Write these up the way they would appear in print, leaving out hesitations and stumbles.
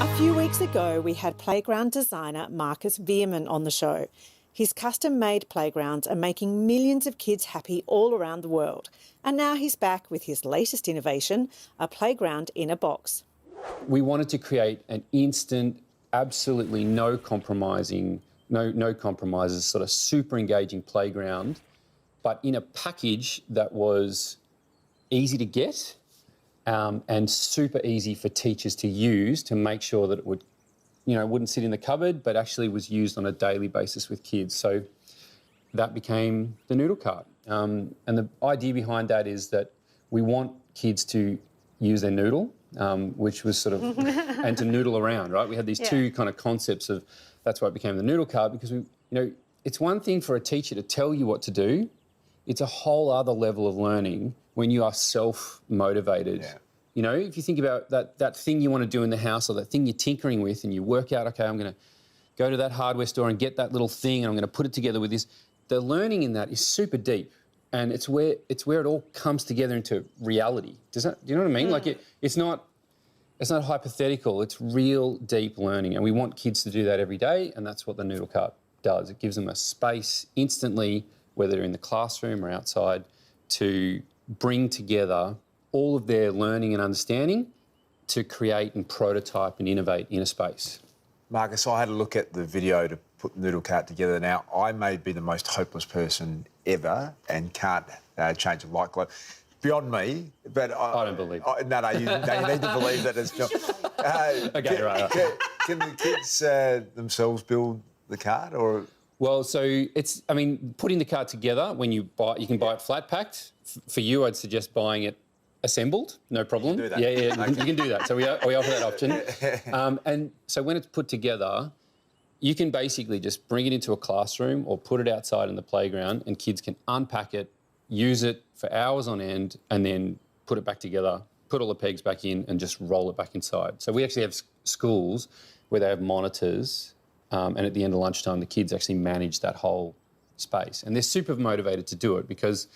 A few weeks ago, we had playground designer Marcus Veerman on the show. His custom-made playgrounds are making millions of kids happy all around the world. And now he's back with his latest innovation, a playground in a box. We wanted to create an instant, absolutely no compromises, sort of super engaging playground, but in a package that was easy to get and super easy for teachers to use to make sure that it would, wouldn't sit in the cupboard, but actually was used on a daily basis with kids. So that became the Noodle Cart. And the idea behind that is that we want kids to use their noodle, which was sort of, and to noodle around, right? We had these two kind of concepts of, that's why it became the Noodle Cart, because it's one thing for a teacher to tell you what to do. It's a whole other level of learning when you are self-motivated. Yeah. If you think about that thing you want to do in the house or that thing you're tinkering with and you work out, okay, I'm going to go to that hardware store and get that little thing and I'm going to put it together with this. The learning in that is super deep and it's where it all comes together into reality. Do you know what I mean? Like it's not hypothetical, it's real deep learning and we want kids to do that every day and that's what the Noodle Cart does. It gives them a space instantly, whether they're in the classroom or outside, to bring together all of their learning and understanding to create and prototype and innovate in a space. Marcus, I had a look at the video to put the Noodle Cart together. Now, I may be the most hopeless person ever and can't change a light globe. Beyond me, but I don't believe it. No, you need to believe that it's not. Okay, right. Can the kids themselves build the cart or...? Well, so putting the cart together, when you can buy it flat packed. For you, I'd suggest buying it assembled, no problem. You can do that. Yeah, okay. You can do that. So we offer that option. And so when it's put together, you can basically just bring it into a classroom or put it outside in the playground and kids can unpack it, use it for hours on end and then put it back together, put all the pegs back in and just roll it back inside. So we actually have schools where they have monitors and at the end of lunchtime, the kids actually manage that whole space. And they're super motivated to do it because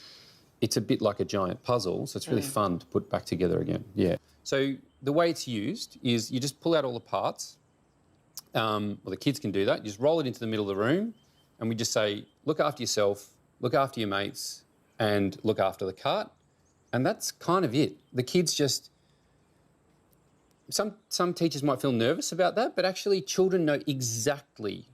it's a bit like a giant puzzle, so it's really fun to put back together again. Yeah. So the way it's used is you just pull out all the parts. Well, the kids can do that. You just roll it into the middle of the room and we just say, look after yourself, look after your mates and look after the cart. And that's kind of it. The kids just... Some teachers might feel nervous about that, but actually children know exactly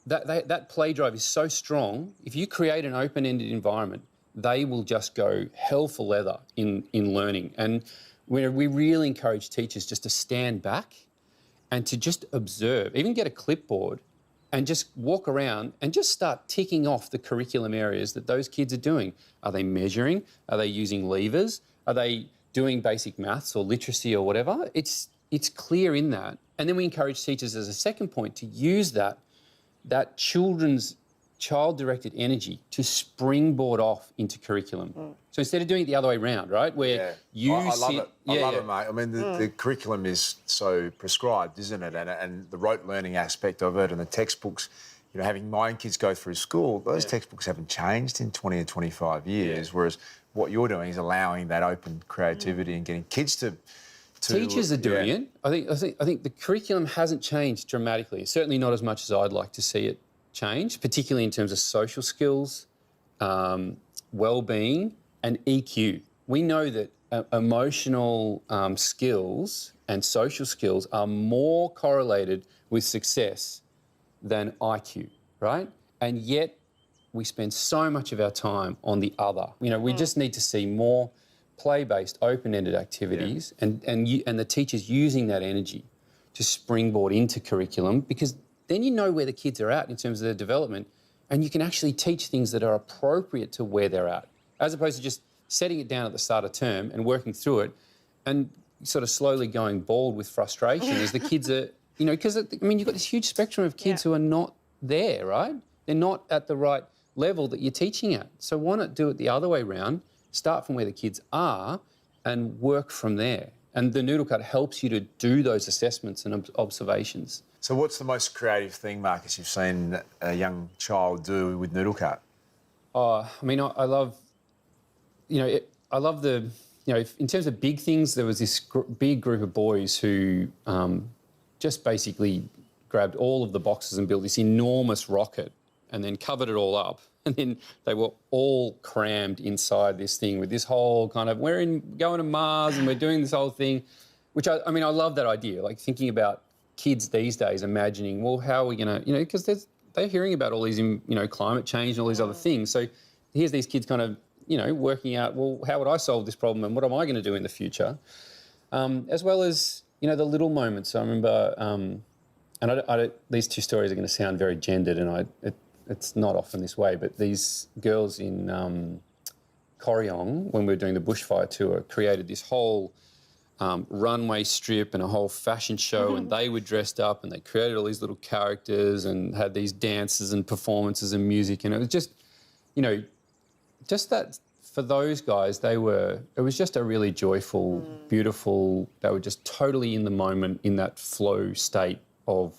that play drive is so strong. If you create an open-ended environment, they will just go hell for leather in learning. And we really encourage teachers just to stand back and to just observe, even get a clipboard and just walk around and just start ticking off the curriculum areas that those kids are doing. Are they measuring? Are they using levers? Are they doing basic maths or literacy or whatever? It's clear in that. And then we encourage teachers as a second point to use that child-directed energy to springboard off into curriculum. So instead of doing it the other way around, right, where I love it. I love it, mate. I mean, the curriculum is so prescribed, isn't it? And the rote learning aspect of it and the textbooks, having my own kids go through school, those textbooks haven't changed in 20 or 25 years, whereas what you're doing is allowing that open creativity and getting kids to teachers are doing it. I think the curriculum hasn't changed dramatically. Certainly not as much as I'd like to see it change, particularly in terms of social skills, well-being and EQ. We know that emotional skills and social skills are more correlated with success than IQ, right? And yet we spend so much of our time on the other. We just need to see more play-based, open-ended activities and the teachers using that energy to springboard into curriculum, because then you know where the kids are at in terms of their development and you can actually teach things that are appropriate to where they're at, as opposed to just setting it down at the start of term and working through it and sort of slowly going bald with frustration as the kids are, because, you've got this huge spectrum of kids who are not there, right? They're not at the right level that you're teaching at. So why not do it the other way around, start from where the kids are and work from there. And the Noodle Cart helps you to do those assessments and observations. So what's the most creative thing, Marcus, you've seen a young child do with Noodle Cart? I love, I love the, in terms of big things, there was this big group of boys who just basically grabbed all of the boxes and built this enormous rocket and then covered it all up. And then they were all crammed inside this thing with this whole kind of, going to Mars and we're doing this whole thing, which I mean, I love that idea, like thinking about kids these days, imagining, well, how are we going to, because they're hearing about all these, climate change and all these other things. So here's these kids kind of, working out, well, how would I solve this problem and what am I going to do in the future? As well as, the little moments. I remember, and these two stories are going to sound very gendered, and it's not often this way, but these girls in Corryong, when we were doing the bushfire tour, created this whole runway strip and a whole fashion show, and they were dressed up and they created all these little characters and had these dances and performances and music, and it was just, just that for those guys, it was just a really joyful, beautiful, they were just totally in the moment, in that flow state of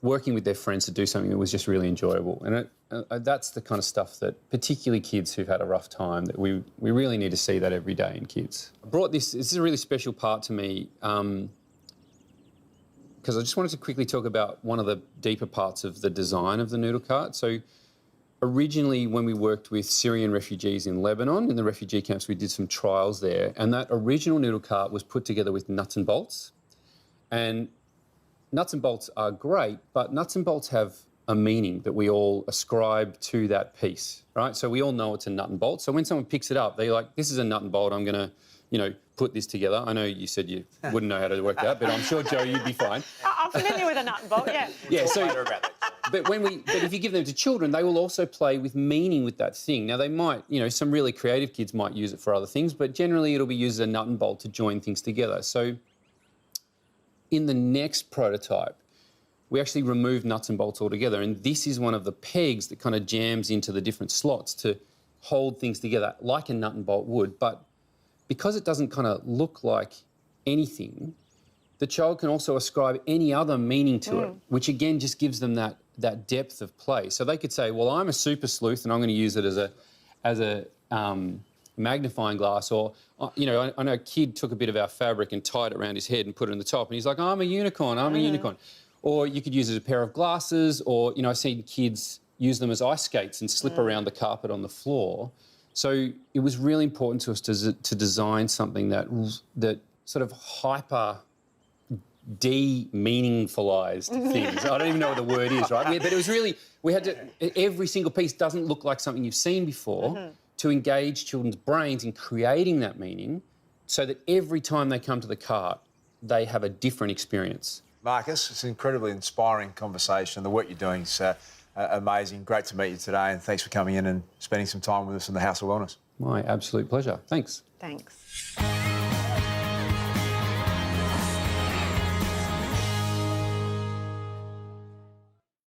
working with their friends to do something that was just really enjoyable. And that's the kind of stuff that particularly kids who've had a rough time, that we really need to see that every day in kids. I brought this is a really special part to me because I just wanted to quickly talk about one of the deeper parts of the design of the noodle cart. So originally, when we worked with Syrian refugees in Lebanon, in the refugee camps, we did some trials there, and that original noodle cart was put together with nuts and bolts. And nuts and bolts are great, but nuts and bolts have a meaning that we all ascribe to that piece, right? So we all know it's a nut and bolt. So when someone picks it up, they're like, this is a nut and bolt, I'm going to, put this together. I know you said you wouldn't know how to work that out, but I'm sure, Joe, you'd be fine. I'm familiar with a nut and bolt, yeah. Yeah, so, but if you give them to children, they will also play with meaning with that thing. Now, they might, some really creative kids might use it for other things, but generally it'll be used as a nut and bolt to join things together. So in the next prototype, we actually removed nuts and bolts altogether, and this is one of the pegs that kind of jams into the different slots to hold things together like a nut and bolt would. But because it doesn't kind of look like anything, the child can also ascribe any other meaning to it, which again just gives them that depth of play. So they could say, well, I'm a super sleuth and I'm going to use it as a magnifying glass, or, I know a kid took a bit of our fabric and tied it around his head and put it in the top, and he's like, I'm a unicorn, I'm a unicorn. Or you could use it as a pair of glasses, or, I've seen kids use them as ice skates and slip around the carpet on the floor. So it was really important to us to design something that sort of hyper de-meaningfulized things. I don't even know what the word is, right? But it was really, every single piece doesn't look like something you've seen before, to engage children's brains in creating that meaning so that every time they come to the cart, they have a different experience. Marcus, it's an incredibly inspiring conversation. The work you're doing is amazing. Great to meet you today, and thanks for coming in and spending some time with us in the House of Wellness. My absolute pleasure. Thanks. Thanks.